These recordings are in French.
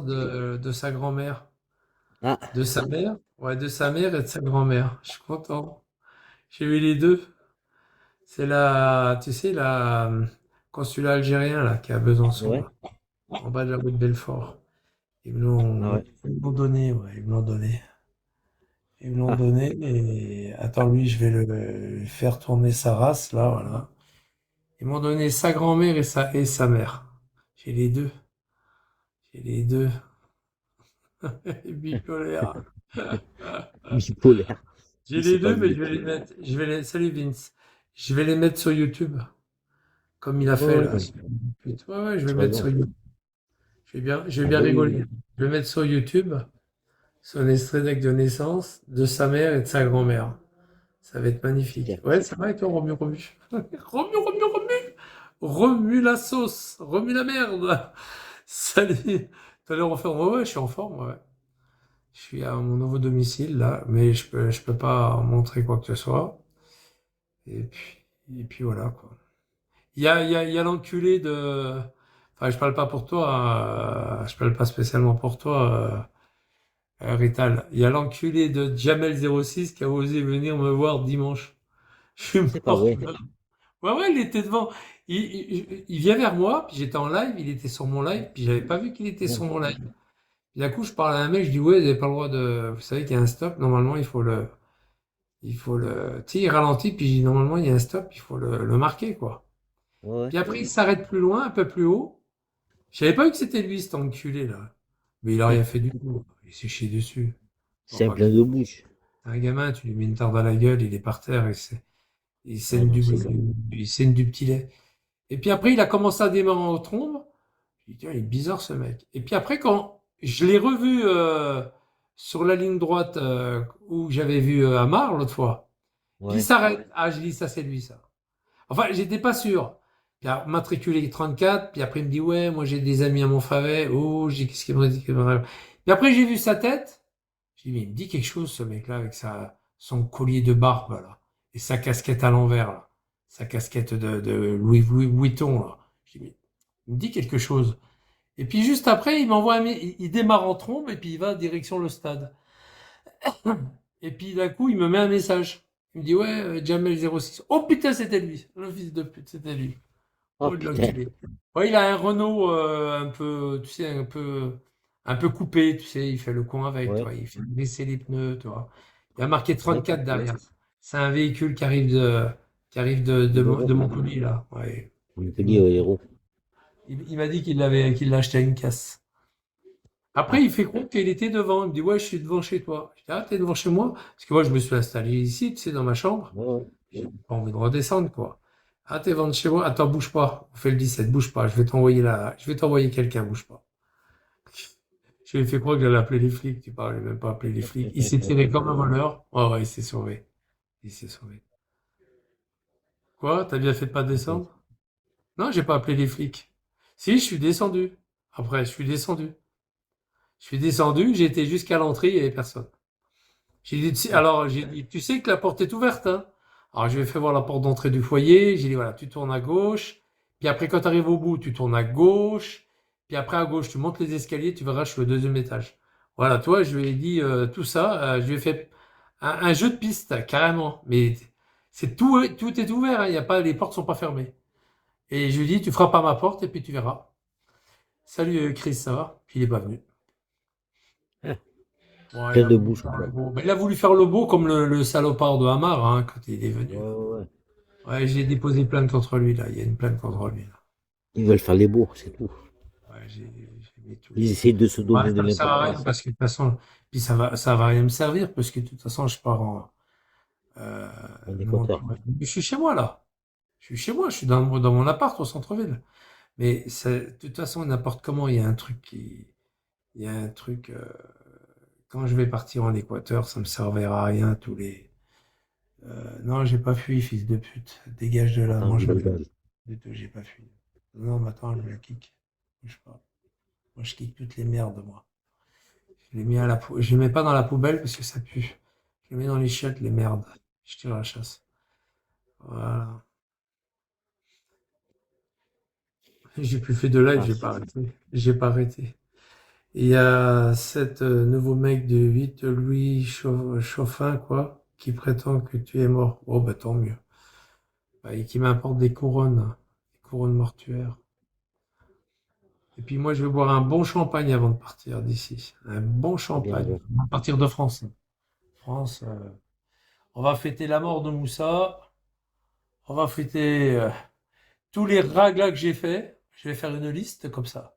de sa grand-mère. Ah, De sa mère? Ouais, de sa mère et de sa grand-mère. Je suis content. J'ai eu les deux. C'est la, tu sais, la consulat algérien là, qui est à Besançon, ouais. là, en bas de la rue de Belfort. Ah ouais. Ils me l'ont donné, ouais, ils me l'ont donné. Ils me l'ont Ah, donné et attends, lui, je vais le faire tourner sa race, là, voilà. Ils m'ont donné sa grand-mère et sa mère. J'ai les deux. J'ai les deux. Bipolaire. bipolaire. J'ai Oui, c'est les pas deux, mais je vais les bipolaire. mettre. Salut Vince. Je vais les mettre sur YouTube, comme il a Ouais, fait ouais, là. non. Ouais, ouais, je vais Tu mettre raison. sur YouTube. Je vais Ah bien bah oui, rigoler. oui. Je vais mettre sur YouTube son extrait d'acte de naissance de sa mère et de sa grand-mère. Ça va être C'est magnifique. clair. Ouais, c'est vrai, toi, remue, remue. Remue, remue, remue. Remue la sauce. Remue la merde. Salut. Tout à l'heure en forme. Ouais, ouais, je suis en forme, ouais. Je suis à mon nouveau domicile, là, mais je peux pas montrer quoi que ce soit. Et puis voilà, quoi. Il y a l'enculé de... Enfin, je parle pas pour toi, je parle pas spécialement pour toi, Rital. Il y a l'enculé de Jamel06 qui a osé venir me voir dimanche. Je suis C'est pas mort. vrai. Ouais, ouais, il était devant. Il vient vers moi, puis j'étais en live, il était sur mon live, puis j'avais pas vu qu'il était sur Ouais, mon live. Puis d'un coup, je parle à un mec, je dis, ouais, vous avez pas le droit de... Vous savez qu'il y a un stop, normalement, il faut le... Tu sais, il ralentit, puis je dis, normalement, il y a un stop, il faut le marquer, quoi. ouais, ouais. Puis après, il s'arrête plus loin, un peu plus haut. Je savais pas vu que c'était lui, cet enculé, là. Mais il a rien fait du tout. Il s'est chié dessus. C'est un Enfin, plein de bouche. un gamin, tu lui mets une tarte à la gueule, il est par terre, Ouais, non, c'est clair. il saigne du petit lait. Et puis après, il a commencé à démarrer en trombe. Je dis, tiens, il est bizarre ce mec. Et puis après, quand je l'ai revu sur la ligne droite où j'avais vu Amar l'autre fois, puis il Ouais. s'arrête. Ah, je dis, ça c'est lui, ça. Enfin, j'étais pas sûr. Puis matriculé 34, puis après il me dit, ouais, moi j'ai des amis à Montfavet. Oh, j'ai qu'est-ce qu'il me dit? Puis après, j'ai vu sa tête. J'ai dit, mais il me dit quelque chose, ce mec-là, avec son collier de barbe, là, et sa casquette à l'envers, là. Sa casquette de Louis Vuitton, là. J'ai dit, mais il me dit quelque chose. Et puis juste après, il démarre en trombe et puis il va direction le stade. Et puis d'un coup, il me met un message. Il me dit, ouais, Jamel 06. Oh putain, c'était lui. Le fils de pute, c'était lui. Oh Oh, il l'a putain. enculé. Ouais, il a un Renault un peu, tu sais, un peu coupé, tu sais, il fait le con avec, Ouais. toi. Il fait baisser les pneus, toi. Il a marqué D'accord. 34 derrière. C'est un véhicule qui arrive de D'accord. Montpellier, là. Ouais, On peut de dire Montpellier. héros. Il m'a dit qu'il l'a acheté à une casse. Après, Ah, il fait compte qu'il était devant. Il me dit, ouais, je suis devant chez toi. Je dis, ah, t'es devant chez moi? Parce que moi, je me suis installé ici, tu sais, dans ma chambre. ouais, ouais. J'ai pas envie de redescendre, quoi. Ah, t'es devant chez moi? Attends, bouge pas. On fait le 17, bouge pas. Je vais t'envoyer quelqu'un, bouge pas. Je lui ai fait croire que j'allais appeler les flics. Tu parles, même pas appeler les flics. Il s'est tiré comme un voleur. Ouais, ouais, il s'est sauvé. Il s'est sauvé. Quoi? T'as bien fait de pas descendre? Non, j'ai pas appelé les flics. Si, je suis descendu. Après, je suis descendu. Je suis descendu, j'ai été jusqu'à l'entrée, il y avait personne. J'ai dit, tu sais que la porte est ouverte, hein? Alors, je lui ai fait voir la porte d'entrée du foyer. J'ai dit, voilà, tu tournes à gauche. Puis après, quand tu arrives au bout, tu tournes à gauche. Puis après, à gauche, tu montes les escaliers, tu verras, je suis au deuxième étage. Voilà, toi, je lui ai dit tout ça. Je lui ai fait un jeu de piste, carrément. Mais tout est ouvert, hein, il y a pas, les portes sont pas fermées. Et je lui ai dit, tu frappes à ma porte et puis tu verras. Salut Chris, ça va? Puis il est pas venu. Ah, Ouais, plein de bouche, quoi. il a voulu faire le beau comme le salopard de Hamar hein, quand il est Ouais, venu. ouais, ouais. Ouais, j'ai déposé plainte contre lui là. Il y a une plainte contre lui là. Ils veulent faire les beaux, c'est tout. Ouais, j'ai mis tout. Ils essaient de se Ouais, donner de ça me sert à rien l'importance. parce que de toute façon, puis ça va rien me servir parce que de toute façon, je pars en euh, En n'importe Équateur. où. Je suis chez moi là. Je suis chez moi. Je suis dans mon appart au centre-ville. Mais de toute façon, n'importe comment, il y a un truc. Quand je vais partir en Équateur, ça me servira à rien tous les. Non, j'ai pas fui, fils de pute. Dégage de là, Attends, je mange un peu. dégage. Du tout, j'ai pas fui. Non, mais attends, je le kick. Bouge pas. Moi, je kick toutes les merdes, moi. Je les mets pas dans la poubelle parce que ça pue. Je les mets dans les chiottes, les merdes. Je tire la chasse. Voilà. J'ai plus fait de live, Ah, j'ai pas arrêté. J'ai pas arrêté. Et il y a cet nouveau mec de 8 Louis Chauffin, quoi, qui prétend que tu es mort. Oh, bah tant mieux. Bah, et qui m'importe des couronnes mortuaires. Et puis moi, je vais boire un bon champagne avant de partir d'ici. Un bon Bien, champagne. bien. On va partir de France. France, on va fêter la mort de Moussa. On va fêter tous les raglas que j'ai fait. Je vais faire une liste comme ça.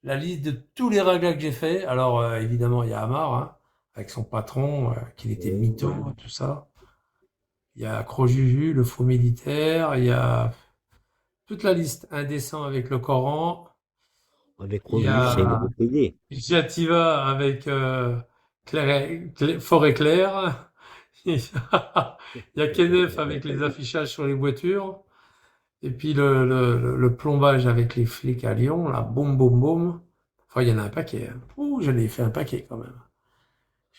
La liste de tous les raglas que j'ai fait. Alors, évidemment, il y a Amar, hein, avec son patron, qu'il était Oui. mytho, tout ça. Il y a Crojuju, le faux militaire. Il y a toute la liste. Indécent avec le Coran. Avec Il y Roger, c'est un a gros PD. Jativa avec Forêt Claire. Il y a Kenneth avec les affichages sur les voitures. Et puis le plombage avec les flics à Lyon, là, boum, boum, boum. Enfin, il y en a un paquet, hein. Ouh, j'en ai fait un paquet quand même.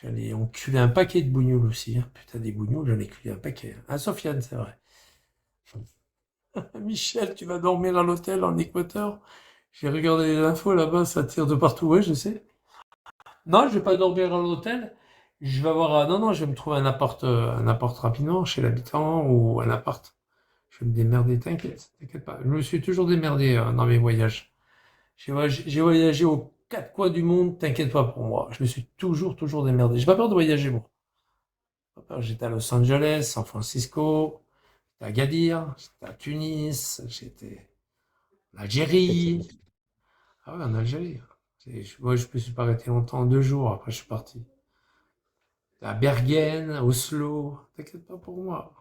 J'en ai enculé un paquet de bougnoules aussi, hein. Putain, des bougnoules, j'en ai culé un paquet, hein. Ah, Sofiane, c'est vrai. Michel, tu vas dormir à l'hôtel en Équateur? J'ai regardé les infos là-bas, ça tire de partout. Ouais, je sais. Non, je vais pas dormir à l'hôtel. Je vais avoir non, non, je vais me trouver un appart rapidement chez l'habitant ou un appart. Je vais me démerder, t'inquiète, t'inquiète pas. Je me suis toujours démerdé dans mes voyages. J'ai voyagé aux quatre coins du monde, t'inquiète pas pour moi. Je me suis toujours démerdé. J'ai pas peur de voyager, moi. J'ai pas peur. J'étais à Los Angeles, San Francisco, j'étais à Agadir, j'étais à Tunis, j'étais en Algérie. Ah ouais, en Algérie. Moi, je me suis pas arrêté longtemps, 2 jours, après je suis parti. À Bergen, Oslo, t'inquiète pas pour moi.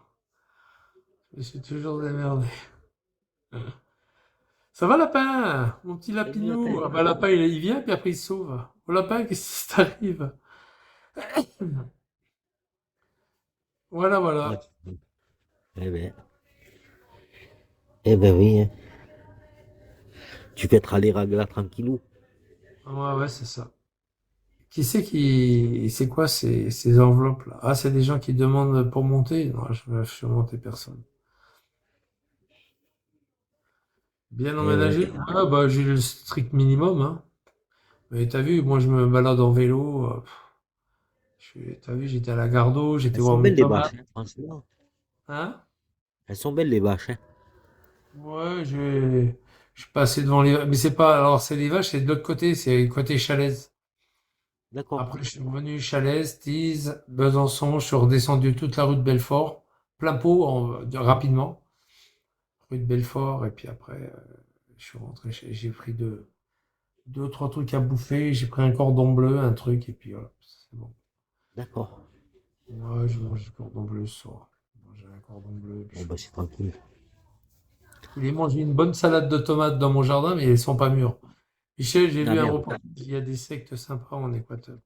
Je me suis toujours démerdé. Ça va, lapin? Mon petit Très bien, très lapinou. Ah bien. bah, lapin, il vient, puis après il se sauve. Oh, lapin, qu'est-ce qui t'arrive? Voilà, Ouais. voilà. Eh ben, eh ben oui, hein. Tu fêteras les raglas tranquillou. Ouais, ouais, c'est ça. C'est quoi ces enveloppes-là? Ah, c'est des gens qui demandent pour monter? Non, je fais monter personne. Bien Eh ouais. emménagé? Ah, bah, j'ai le strict minimum, hein. Mais t'as vu, moi, je me balade en vélo. T'as vu, j'étais à la Gardeau, j'étais Elles voir sont mes belles les tomates. bâches, hein, franchement. Hein? Elles sont belles les bâches, hein. Ouais, je suis passé devant les, mais c'est pas, alors c'est les vaches, c'est de l'autre côté, c'est côté Chalaise. D'accord. Après, je suis revenu Chalaise, Tise, Besançon, je suis redescendu toute la rue de Belfort, plein pot, rapidement, rue de Belfort, et puis après, je suis rentré, j'ai pris deux, trois trucs à bouffer, j'ai pris un cordon bleu, un truc, et puis voilà, c'est bon. D'accord. Ouais, je mange du cordon bleu ce soir. J'ai un cordon bleu, et puis Bon, bah, c'est tranquille. je voulais manger une bonne salade de tomates dans mon jardin, mais elles sont pas mûres. Michel, j'ai Ah vu un merde. reportage, il y a des sectes sympas en Équateur.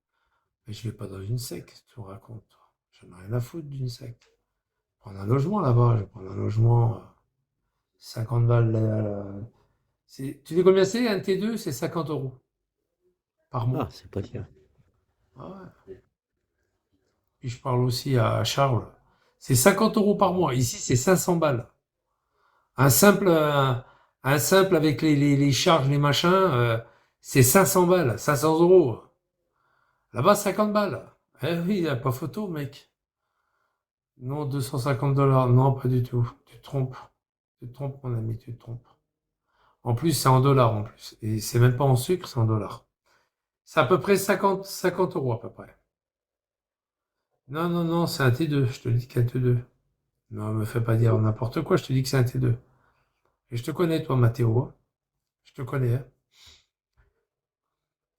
Mais je vais pas dans une secte, tu me racontes, toi. J'en ai rien à foutre d'une secte. Prendre un logement là-bas, je vais prendre un logement, 50 balles. Tu sais combien c'est un T2? C'est 50 euros par Ah, mois. c'est pas cher. Ah ouais. Puis je parle aussi à Charles. C'est 50 euros par mois. Ici, c'est 500 balles. Un simple, un simple avec les charges, les machins, c'est 500 balles, 500 euros. Là-bas, 50 balles. Eh oui, il n'y a pas photo, mec. Non, 250 $. Non, pas du tout. Tu te trompes. Tu te trompes, mon ami, tu te trompes. En plus, c'est en dollars, en plus. Et c'est même pas en sucre, c'est en dollars. C'est à peu près 50 euros, à peu près. Non, non, non, c'est un T2. Je te dis qu'un T2. Non, me fais pas dire n'importe quoi. Je te dis que c'est un T2. Et je te connais, toi, Mathéo, hein. Je te connais, hein.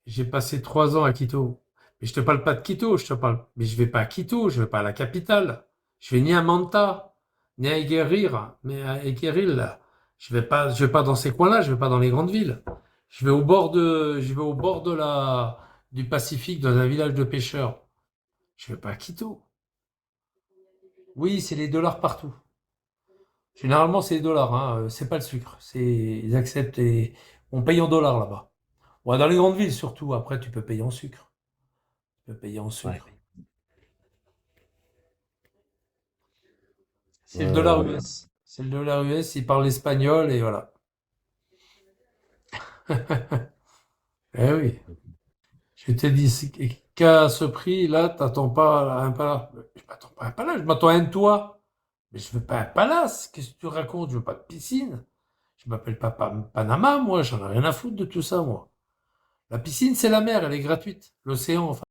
J'ai passé 3 ans à Quito. Mais je te parle pas de Quito, je te parle. Mais je vais pas à Quito, je vais pas à la capitale. Je vais ni à Manta, ni à Iguerir, mais à Igueril. Je vais pas dans ces coins-là, je vais pas dans les grandes villes. Je vais au bord du Pacifique, dans un village de pêcheurs. Je vais pas à Quito. Oui, c'est les dollars partout. Généralement, c'est les dollars, hein. C'est pas le sucre. Ils acceptent on paye en dollars là-bas. Ouais, dans les grandes villes surtout. Après, tu peux payer en sucre. Tu peux payer en Ouais. sucre. C'est le dollar Ouais. US. C'est le dollar US, il parle espagnol et voilà. Eh oui. Je t'ai dit qu'à ce prix-là, t'attends pas un palace. Je m'attends pas à un palace, je m'attends à un toit. Mais je veux pas un palace. Qu'est-ce que tu racontes? Je veux pas de piscine. Je m'appelle pas Panama, moi. J'en ai rien à foutre de tout ça, moi. La piscine, c'est la mer, elle est gratuite. L'océan, enfin.